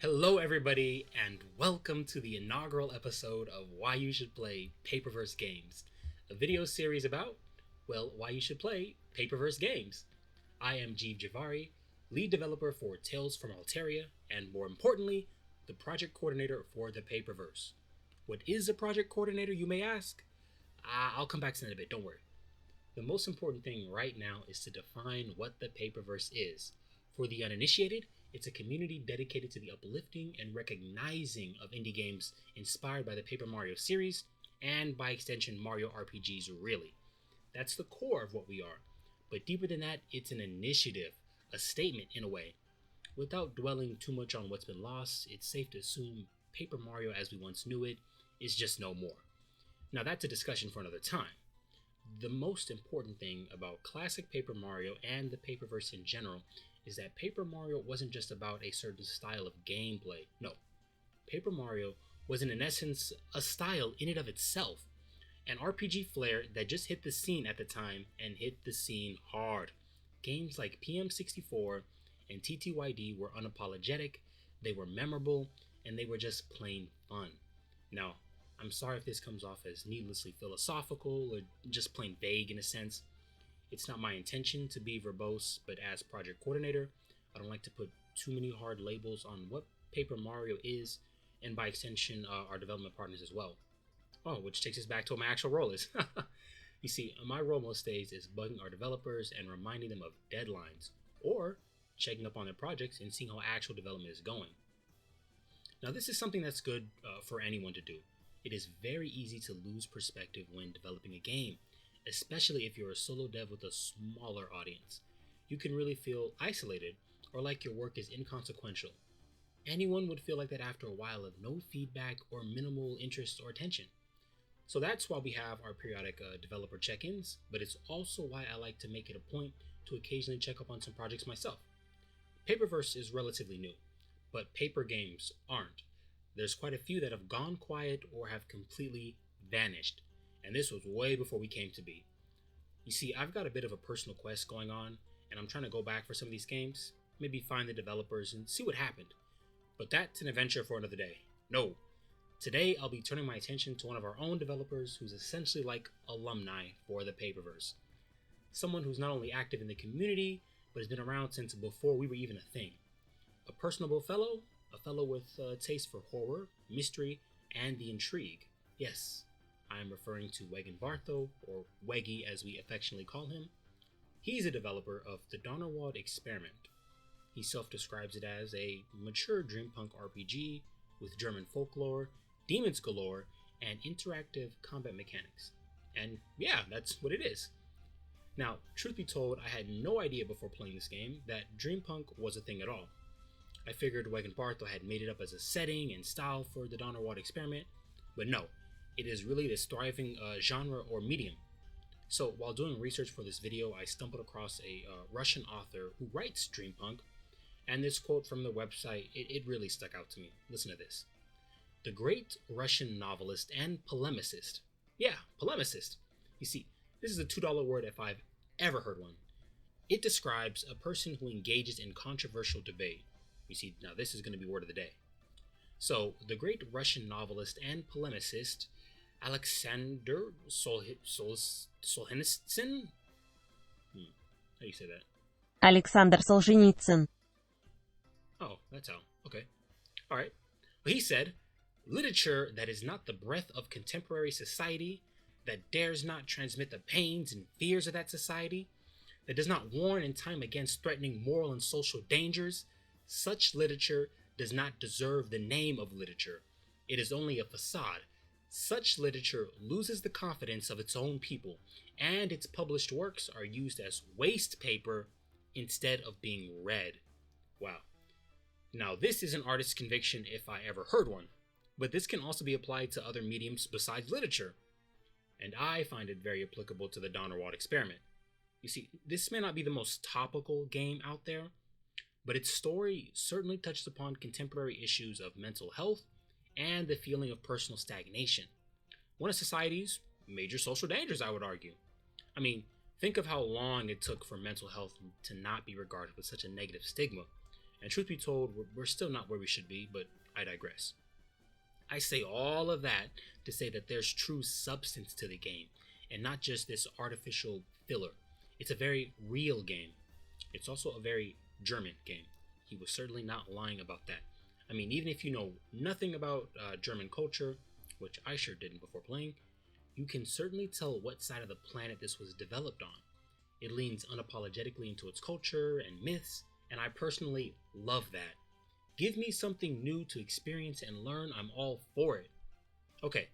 Hello, everybody, and welcome to the inaugural episode of Why You Should Play Paperverse Games, a video series about, well, why you should play Paperverse games. I am Jeeve Javari, lead developer for Tales from Alteria, and more importantly, the project coordinator for the Paperverse. What is a project coordinator, you may ask? I'll come back to that in a bit, don't worry. The most important thing right now is to define what the Paperverse is. For the uninitiated, it's a community dedicated to the uplifting and recognizing of indie games inspired by the Paper Mario series, and by extension Mario RPGs really. That's the core of what we are. But deeper than that, it's an initiative, a statement in a way. Without dwelling too much on what's been lost, it's safe to assume Paper Mario as we once knew it is just no more. Now that's a discussion for another time. The most important thing about classic Paper Mario and the Paperverse in general is that Paper Mario wasn't just about a certain style of gameplay. No, Paper Mario was in essence a style in and of itself, an RPG flair that just hit the scene at the time and hit the scene hard. Games like PM64 and TTYD were unapologetic, they were memorable, and they were just plain fun. Now, I'm sorry if this comes off as needlessly philosophical or just plain vague in a sense. It's not my intention to be verbose, but as project coordinator, I don't like to put too many hard labels on what Paper Mario is, and by extension, our development partners as well. Oh, which takes us back to what my actual role is. You see, my role most days is bugging our developers and reminding them of deadlines, or checking up on their projects and seeing how actual development is going. Now, this is something that's good for anyone to do. It is very easy to lose perspective when developing a game, especially if you're a solo dev with a smaller audience. You can really feel isolated or like your work is inconsequential. Anyone would feel like that after a while of no feedback or minimal interest or attention. So that's why we have our periodic developer check-ins, but it's also why I like to make it a point to occasionally check up on some projects myself. Paperverse is relatively new, but paper games aren't. There's quite a few that have gone quiet or have completely vanished. And this was way before we came to be. You see, I've got a bit of a personal quest going on, and I'm trying to go back for some of these games, maybe find the developers and see what happened. But that's an adventure for another day. No. Today, I'll be turning my attention to one of our own developers who's essentially like alumni for the Paperverse. Someone who's not only active in the community, but has been around since before we were even a thing. A personable fellow, a fellow with a taste for horror, mystery, and the intrigue. Yes, I am referring to Wegenbartho, or Weggy as we affectionately call him. He's a developer of the Donnerwald Experiment. He self-describes it as a mature Dreampunk RPG with German folklore, demons galore, and interactive combat mechanics. And yeah, that's what it is. Now, truth be told, I had no idea before playing this game that Dreampunk was a thing at all. I figured Wegenbartho had made it up as a setting and style for the Donnerwald Experiment, but no. It is really this thriving genre or medium. So while doing research for this video, I stumbled across a Russian author who writes Dreampunk, and this quote from the website, it really stuck out to me. Listen to this. The great Russian novelist and polemicist. Yeah, polemicist. You see, this is a $2 word if I've ever heard one. It describes a person who engages in controversial debate. You see, now this is going to be word of the day. So, the great Russian novelist and polemicist Alexander Solzhenitsyn? How do you say that? Alexander Solzhenitsyn. Oh, that's how. Okay. Alright. Well, he said, literature that is not the breath of contemporary society, that dares not transmit the pains and fears of that society, that does not warn in time against threatening moral and social dangers, such literature does not deserve the name of literature. It is only a facade. Such literature loses the confidence of its own people, and its published works are used as waste paper instead of being read. Wow. Now, this is an artist's conviction if I ever heard one, but this can also be applied to other mediums besides literature. And I find it very applicable to the Donnerwald Experiment. You see, this may not be the most topical game out there, but its story certainly touches upon contemporary issues of mental health and the feeling of personal stagnation. One of society's major social dangers, I would argue. I mean, think of how long it took for mental health to not be regarded with such a negative stigma. And truth be told, we're still not where we should be, but I digress. I say all of that to say that there's true substance to the game, and not just this artificial filler. It's a very real game. It's also a very German game. He was certainly not lying about that. I mean, even if you know nothing about German culture, which I sure didn't before playing, you can certainly tell what side of the planet this was developed on. It leans unapologetically into its culture and myths, and I personally love that. Give me something new to experience and learn, I'm all for it. Okay,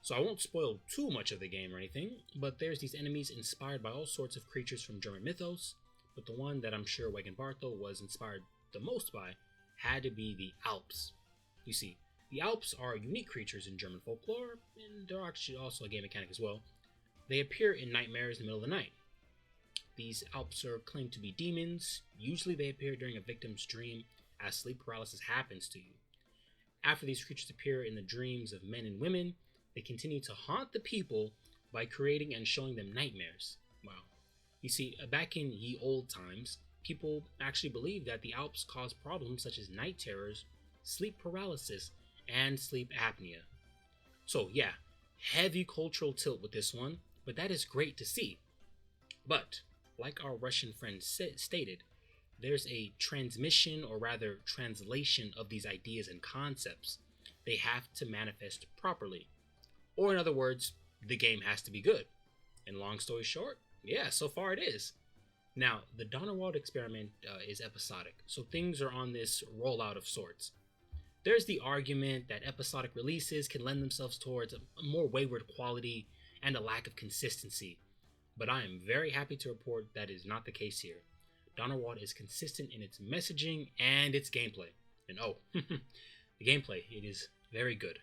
so I won't spoil too much of the game or anything, but there's these enemies inspired by all sorts of creatures from German mythos, but the one that I'm sure Wegenbartho was inspired the most by had to be the Alps. You see, the Alps are unique creatures in German folklore, and they're actually also a game mechanic as well. They appear in nightmares in the middle of the night. These Alps are claimed to be demons. Usually they appear during a victim's dream as sleep paralysis happens to you. After these creatures appear in the dreams of men and women, they continue to haunt the people by creating and showing them nightmares. Wow. You see, back in ye old times, people actually believed that the Alps caused problems such as night terrors, sleep paralysis, and sleep apnea. So yeah, heavy cultural tilt with this one, but that is great to see. But, like our Russian friend stated, there's a transmission, or rather translation, of these ideas and concepts. They have to manifest properly. Or in other words, the game has to be good. And long story short, yeah, so far it is. Now, the Donnerwald Experiment is episodic, so things are on this rollout of sorts. There's the argument that episodic releases can lend themselves towards a more wayward quality and a lack of consistency, but I am very happy to report that is not the case here. Donnerwald is consistent in its messaging and its gameplay. And oh, the gameplay, it is very good.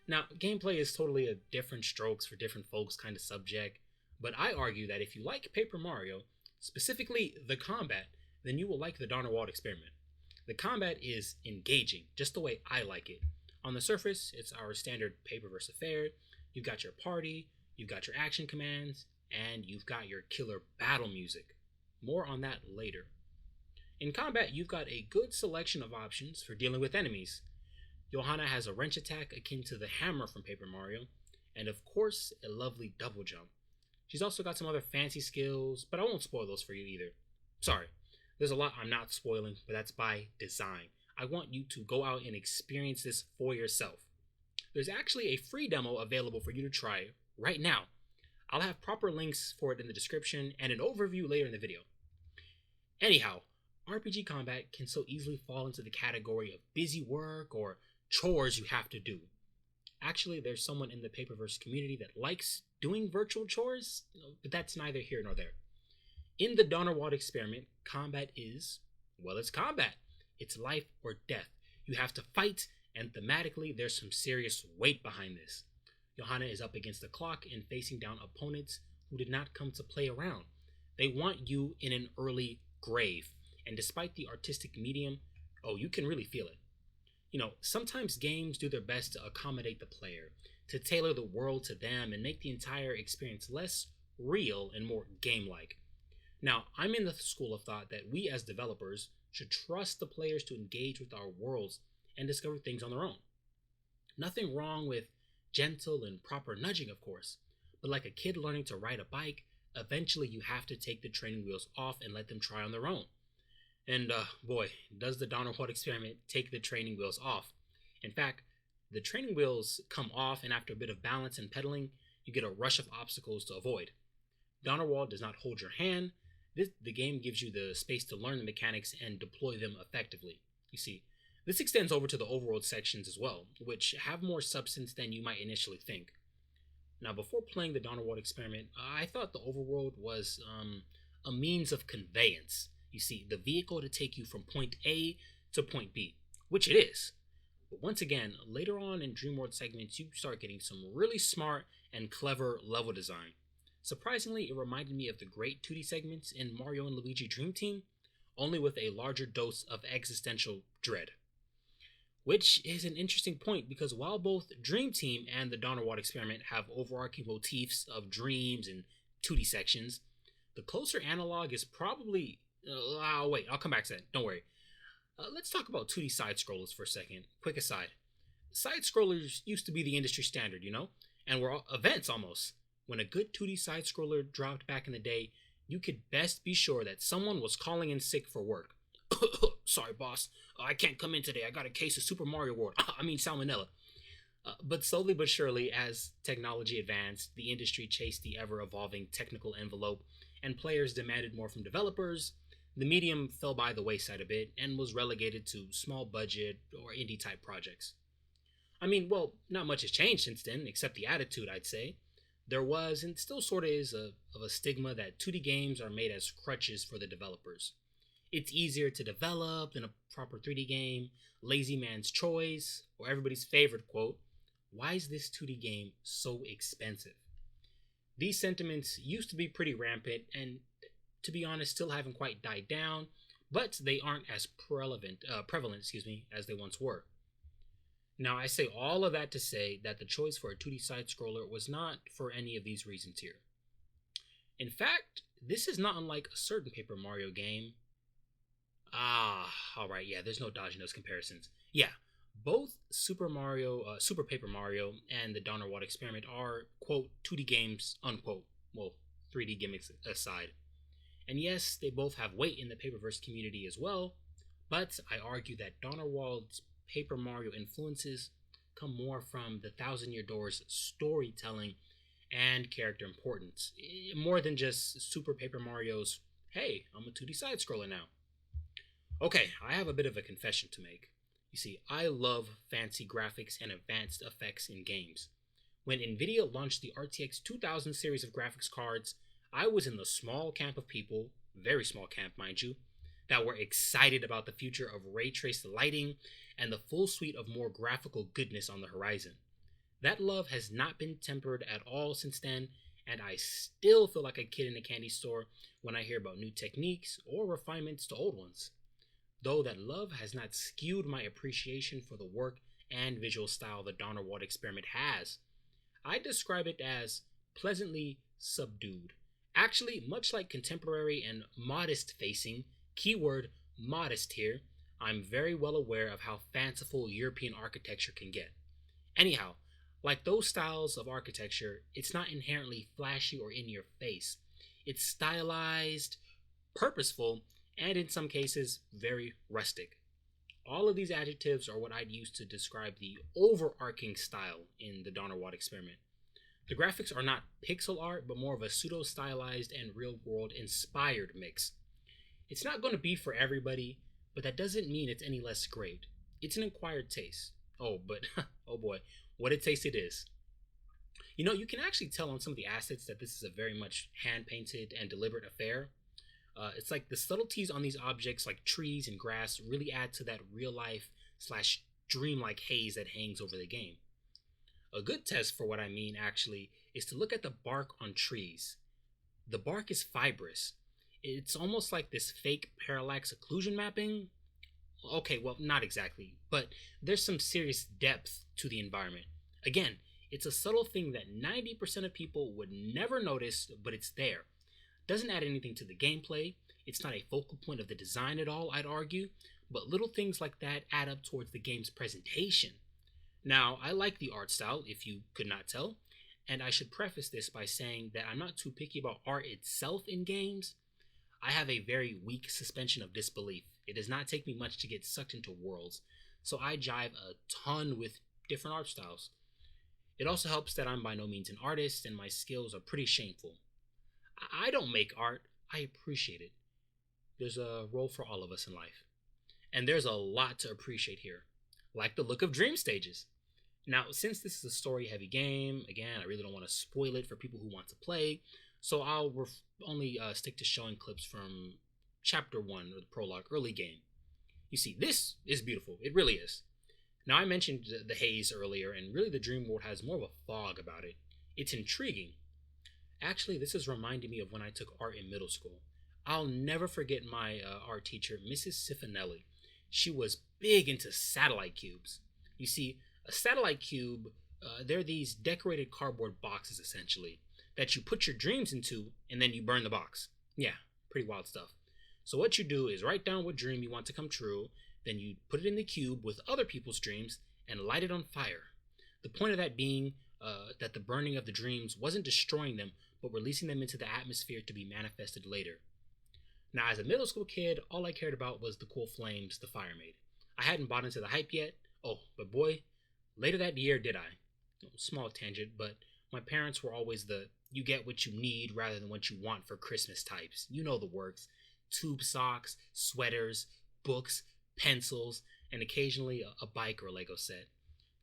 Now, gameplay is totally a different strokes for different folks kind of subject, but I argue that if you like Paper Mario, specifically the combat, then you will like the Donnerwald Experiment. The combat is engaging, just the way I like it. On the surface, it's our standard Paperverse affair. You've got your party, you've got your action commands, and you've got your killer battle music. More on that later. In combat, you've got a good selection of options for dealing with enemies. Johanna has a wrench attack akin to the hammer from Paper Mario, and of course, a lovely double jump. She's also got some other fancy skills, but I won't spoil those for you either. Sorry, there's a lot I'm not spoiling, but that's by design. I want you to go out and experience this for yourself. There's actually a free demo available for you to try right now. I'll have proper links for it in the description and an overview later in the video. Anyhow, RPG combat can so easily fall into the category of busy work or chores you have to do. Actually, there's someone in the Paperverse community that likes doing virtual chores, but that's neither here nor there. In the Donnerwald Experiment, combat is, well, it's combat. It's life or death. You have to fight, and thematically, there's some serious weight behind this. Johanna is up against the clock and facing down opponents who did not come to play around. They want you in an early grave, and despite the artistic medium, oh, you can really feel it. You know, sometimes games do their best to accommodate the player, to tailor the world to them and make the entire experience less real and more game-like. Now, I'm in the school of thought that we as developers should trust the players to engage with our worlds and discover things on their own. Nothing wrong with gentle and proper nudging, of course, but like a kid learning to ride a bike, eventually you have to take the training wheels off and let them try on their own. And boy, does the Donnerwald Experiment take the training wheels off. In fact, the training wheels come off, and after a bit of balance and pedaling, you get a rush of obstacles to avoid. Donnerwald does not hold your hand. The game gives you the space to learn the mechanics and deploy them effectively. You see, this extends over to the overworld sections as well, which have more substance than you might initially think. Now, before playing the Donnerwald Experiment, I thought the overworld was a means of conveyance. You see, the vehicle to take you from point A to point B, which it is. But once again, later on in Dreamworld segments, you start getting some really smart and clever level design. Surprisingly, it reminded me of the great 2D segments in Mario and Luigi Dream Team, only with a larger dose of existential dread. Which is an interesting point, because while both Dream Team and the Donnerwald Experiment have overarching motifs of dreams and 2D sections, the closer analog is probably... wait, I'll come back to that, don't worry. Let's talk about 2D side-scrollers for a second. Quick aside. Side-scrollers used to be the industry standard, and were events almost. When a good 2D side-scroller dropped back in the day, you could best be sure that someone was calling in sick for work. Sorry, boss. I can't come in today. I got a case of Super Mario World. Salmonella. But slowly but surely, as technology advanced, the industry chased the ever-evolving technical envelope, and players demanded more from developers. The medium fell by the wayside a bit and was relegated to small-budget or indie-type projects. Not much has changed since then, except the attitude, I'd say. There was, and still sorta is, of a stigma that 2D games are made as crutches for the developers. It's easier to develop than a proper 3D game, lazy man's choice, or everybody's favorite quote, why is this 2D game so expensive? These sentiments used to be pretty rampant and, to be honest, still haven't quite died down, but they aren't as prevalent as they once were. Now, I say all of that to say that the choice for a 2D side-scroller was not for any of these reasons here. In fact, this is not unlike a certain Paper Mario game. Alright, yeah, there's no dodging those comparisons. Yeah, both Super Paper Mario and the Donnerwald Experiment are, quote, 2D games, unquote. Well, 3D gimmicks aside. And yes, they both have weight in the Paperverse community as well, but I argue that Donnerwald's Paper Mario influences come more from the Thousand Year Door's storytelling and character importance, more than just Super Paper Mario's, hey, I'm a 2D side-scroller now. Okay, I have a bit of a confession to make. You see, I love fancy graphics and advanced effects in games. When Nvidia launched the RTX 2000 series of graphics cards, I was in the small camp of people, very small camp mind you, that were excited about the future of ray-traced lighting and the full suite of more graphical goodness on the horizon. That love has not been tempered at all since then, and I still feel like a kid in a candy store when I hear about new techniques or refinements to old ones. Though that love has not skewed my appreciation for the work and visual style the Donnerwald Experiment has. I describe it as pleasantly subdued. Actually, much like contemporary and modest-facing, keyword modest here, I'm very well aware of how fanciful European architecture can get. Anyhow, like those styles of architecture, it's not inherently flashy or in your face. It's stylized, purposeful, and in some cases, very rustic. All of these adjectives are what I'd use to describe the overarching style in the Donnerwald Experiment. The graphics are not pixel art, but more of a pseudo-stylized and real-world inspired mix. It's not going to be for everybody, but that doesn't mean it's any less great. It's an acquired taste. Oh boy, what a taste it is. You can actually tell on some of the assets that this is a very much hand-painted and deliberate affair. It's like the subtleties on these objects like trees and grass really add to that real-life / dreamlike haze that hangs over the game. A good test for what I mean, actually, is to look at the bark on trees. The bark is fibrous. It's almost like this fake parallax occlusion mapping. Okay, well, not exactly, but there's some serious depth to the environment. Again, it's a subtle thing that 90% of people would never notice, but it's there. Doesn't add anything to the gameplay. It's not a focal point of the design at all, I'd argue, but little things like that add up towards the game's presentation. Now, I like the art style, if you could not tell, and I should preface this by saying that I'm not too picky about art itself in games. I have a very weak suspension of disbelief. It does not take me much to get sucked into worlds, so I jive a ton with different art styles. It also helps that I'm by no means an artist and my skills are pretty shameful. I don't make art, I appreciate it. There's a role for all of us in life. And there's a lot to appreciate here, like the look of dream stages. Now, since this is a story-heavy game, again, I really don't want to spoil it for people who want to play, so I'll only stick to showing clips from Chapter 1, or the prologue, early game. You see, this is beautiful. It really is. Now, I mentioned the haze earlier, and really the dream world has more of a fog about it. It's intriguing. Actually, this is reminding me of when I took art in middle school. I'll never forget my art teacher, Mrs. Sifanelli. She was big into satellite cubes. You see, a satellite cube, they're these decorated cardboard boxes, essentially, that you put your dreams into, and then you burn the box. Yeah, pretty wild stuff. So what you do is write down what dream you want to come true, Then you put it in the cube with other people's dreams and light it on fire. The point of that being that the burning of the dreams wasn't destroying them, but releasing them into the atmosphere to be manifested later. Now, as a middle school kid, all I cared about was the cool flames the fire made. I hadn't bought into the hype yet. Oh, but boy, later that year did I. Small tangent, but my parents were always the you get what you need rather than what you want for Christmas types. You know the works. Tube socks, sweaters, books, pencils, and occasionally a bike or Lego set.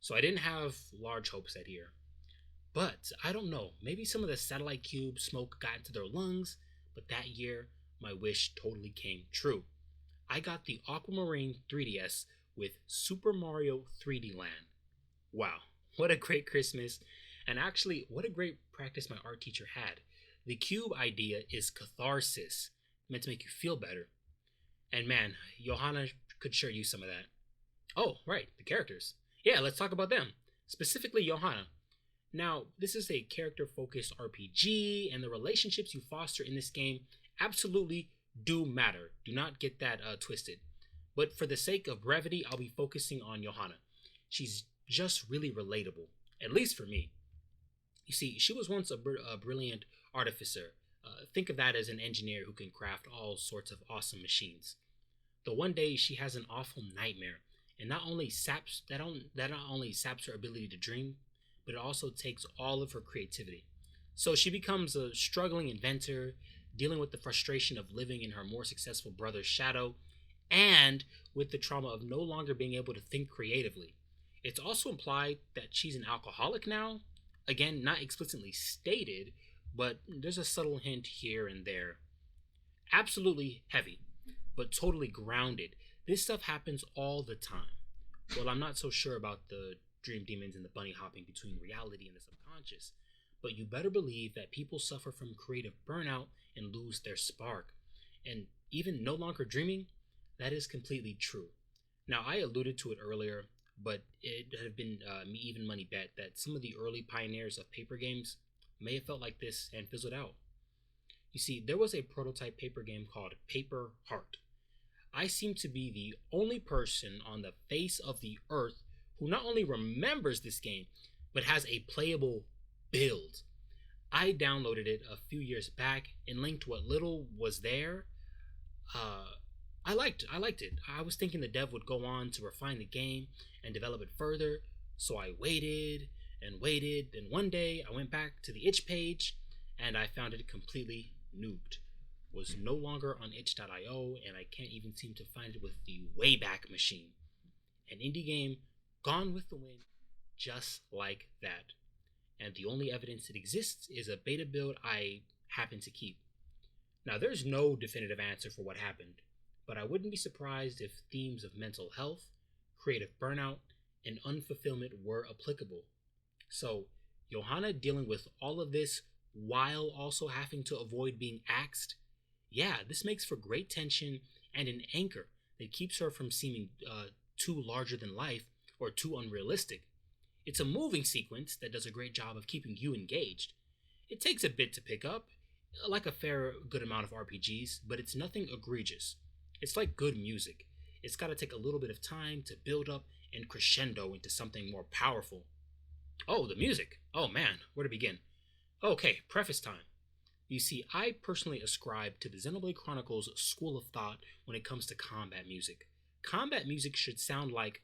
So I didn't have large hopes that year. But I don't know, maybe some of the satellite cube smoke got into their lungs, but that year my wish totally came true. I got the Aquamarine 3DS with Super Mario 3D Land. Wow, what a great Christmas, and actually what a great practice my art teacher had. The cube idea is catharsis, meant to make you feel better. And man, Johanna could sure use some of that. Oh, right, the characters. Yeah, let's talk about them. Specifically Johanna. Now, this is a character-focused RPG, and the relationships you foster in this game absolutely do matter. Do not get that twisted. But for the sake of brevity, I'll be focusing on Johanna. She's just really relatable, at least for me. You see, she was once a brilliant artificer. Think of that as an engineer who can craft all sorts of awesome machines. Though one day she has an awful nightmare, and not only saps her ability to dream, but it also takes all of her creativity. So she becomes a struggling inventor, dealing with the frustration of living in her more successful brother's shadow, and with the trauma of no longer being able to think creatively. It's also implied that she's an alcoholic now. Again, not explicitly stated, but there's a subtle hint here and there. Absolutely heavy, but totally grounded. This stuff happens all the time. Well, I'm not so sure about the dream demons and the bunny hopping between reality and the subconscious, but you better believe that people suffer from creative burnout and lose their spark. And even no longer dreaming, that is completely true. Now, I alluded to it earlier, but it had been me even money bet that some of the early pioneers of paper games may have felt like this and fizzled out. You see, there was a prototype paper game called Paper Heart. I seem to be the only person on the face of the earth who not only remembers this game, but has a playable build. I downloaded it a few years back and linked what little was there. I liked it. I was thinking the dev would go on to refine the game and develop it further, so I waited and waited. Then one day I went back to the itch page and I found it completely nuked. Was no longer on itch.io, and I can't even seem to find it with the Wayback Machine. An indie game gone with the wind, just like that. And the only evidence it exists is a beta build I happen to keep. Now, there's no definitive answer for what happened, but I wouldn't be surprised if themes of mental health, creative burnout, and unfulfillment were applicable. So, Johanna dealing with all of this while also having to avoid being axed, yeah, this makes for great tension and an anchor that keeps her from seeming too larger than life or too unrealistic. It's a moving sequence that does a great job of keeping you engaged. It takes a bit to pick up, like a fair good amount of RPGs, but it's nothing egregious. It's like good music. It's got to take a little bit of time to build up and crescendo into something more powerful. Oh, the music. Oh man, where to begin? Okay, preface time. You see, I personally ascribe to the Xenoblade Chronicles school of thought when it comes to combat music. Combat music should sound like,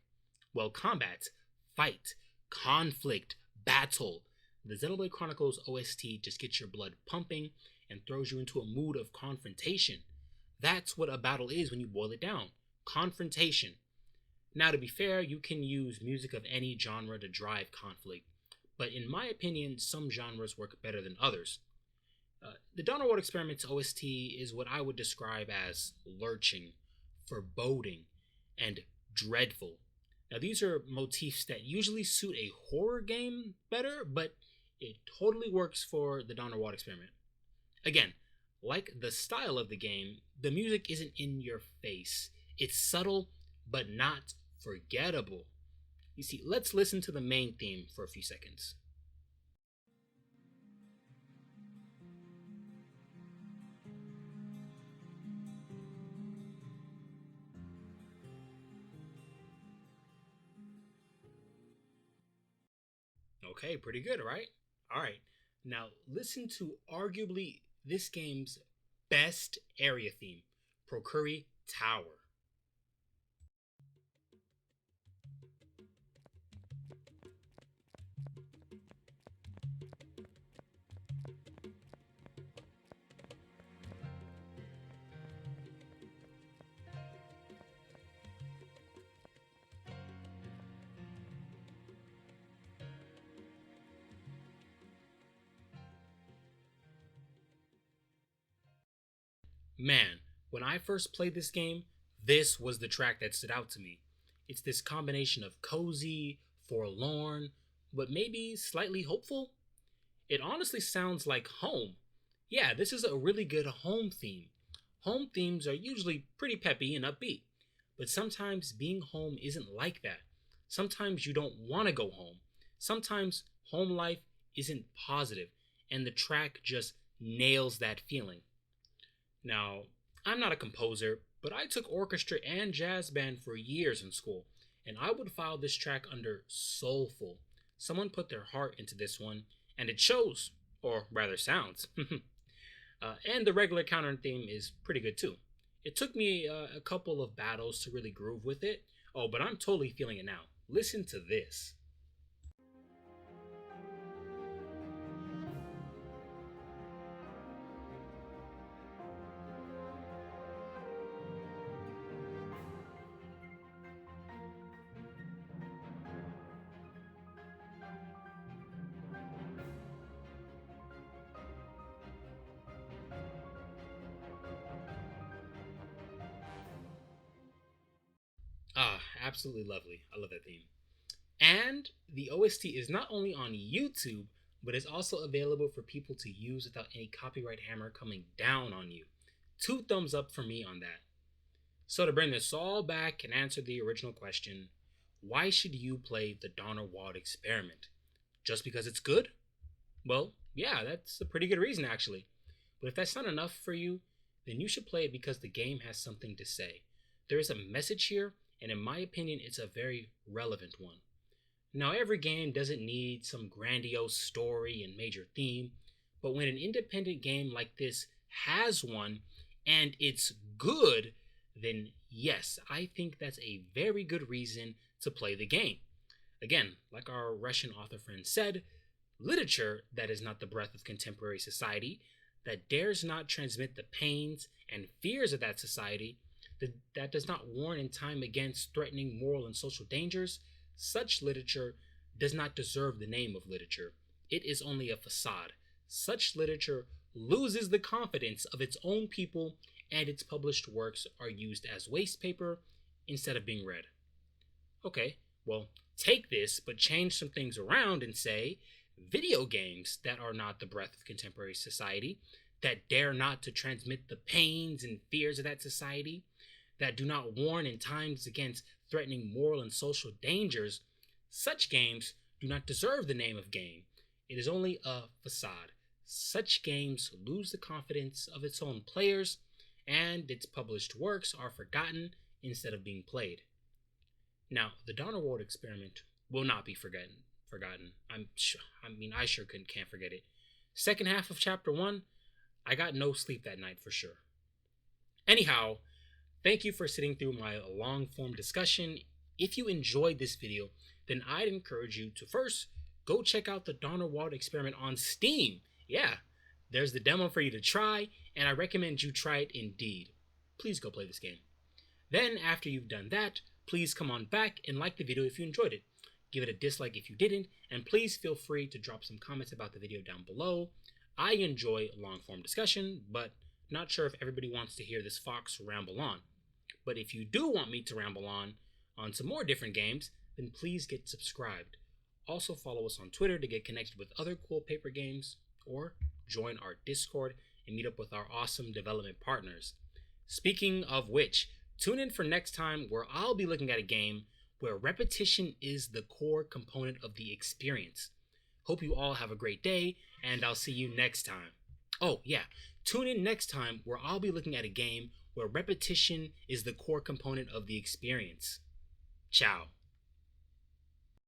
well, combat, fight, conflict, battle. The Xenoblade Chronicles OST just gets your blood pumping and throws you into a mood of confrontation. That's what a battle is when you boil it down. Confrontation. Now, to be fair, you can use music of any genre to drive conflict, but in my opinion, some genres work better than others. The Donnerwald Experiment's OST is what I would describe as lurching, foreboding, and dreadful. Now, these are motifs that usually suit a horror game better, but it totally works for the Donnerwald Experiment. Again, like the style of the game, the music isn't in your face. It's subtle, but not forgettable. You see, let's listen to the main theme for a few seconds. Okay, pretty good, right? All right. Now listen to arguably this game's best area theme, Procuri Tower. Man, when I first played this game, this was the track that stood out to me. It's this combination of cozy, forlorn, but maybe slightly hopeful. It honestly sounds like home. Yeah, this is a really good home theme. Home themes are usually pretty peppy and upbeat, but sometimes being home isn't like that. Sometimes you don't want to go home. Sometimes home life isn't positive, and the track just nails that feeling. Now, I'm not a composer, but I took orchestra and jazz band for years in school, and I would file this track under soulful. Someone put their heart into this one, and it shows, or rather sounds. And the regular counter theme is pretty good too. It took me a couple of battles to really groove with it. Oh, but I'm totally feeling it now. Listen to this. Ah, absolutely lovely. I love that theme. And the OST is not only on YouTube, but is also available for people to use without any copyright hammer coming down on you. 2 thumbs up for me on that. So to bring this all back and answer the original question, why should you play the Donnerwald Experiment? Just because it's good? Well, yeah, that's a pretty good reason actually. But if that's not enough for you, then you should play it because the game has something to say. There is a message here, and in my opinion, it's a very relevant one. Now, every game doesn't need some grandiose story and major theme, but when an independent game like this has one and it's good, then yes, I think that's a very good reason to play the game. Again, like our Russian author friend said, literature that is not the breath of contemporary society, that dares not transmit the pains and fears of that society, that does not warn in time against threatening moral and social dangers, such literature does not deserve the name of literature. It is only a facade. Such literature loses the confidence of its own people, and its published works are used as waste paper instead of being read. Okay, well, take this, but change some things around and say, video games that are not the breath of contemporary society, that dare not to transmit the pains and fears of that society, that do not warn in times against threatening moral and social dangers, such games do not deserve the name of game. It is only a facade. Such games lose the confidence of its own players, and its published works are forgotten instead of being played. Now, the Donnerwald Experiment will not be forgotten. I sure can't forget it. Second half of chapter 1, I got no sleep that night for sure. Anyhow, thank you for sitting through my long form discussion. If you enjoyed this video, then I'd encourage you to first go check out the Donnerwald Experiment on Steam. Yeah, there's the demo for you to try, and I recommend you try it indeed. Please go play this game. Then, after you've done that, please come on back and like the video if you enjoyed it. Give it a dislike if you didn't, and please feel free to drop some comments about the video down below. I enjoy long form discussion, but not sure if everybody wants to hear this fox ramble on. But if you do want me to ramble on some more different games, then please get subscribed. Also follow us on Twitter to get connected with other cool paper games, or join our Discord and meet up with our awesome development partners. Speaking of which, tune in for next time where I'll be looking at a game where repetition is the core component of the experience. Hope you all have a great day, and I'll see you next time. Oh yeah, tune in next time where I'll be looking at a game where repetition is the core component of the experience. Ciao.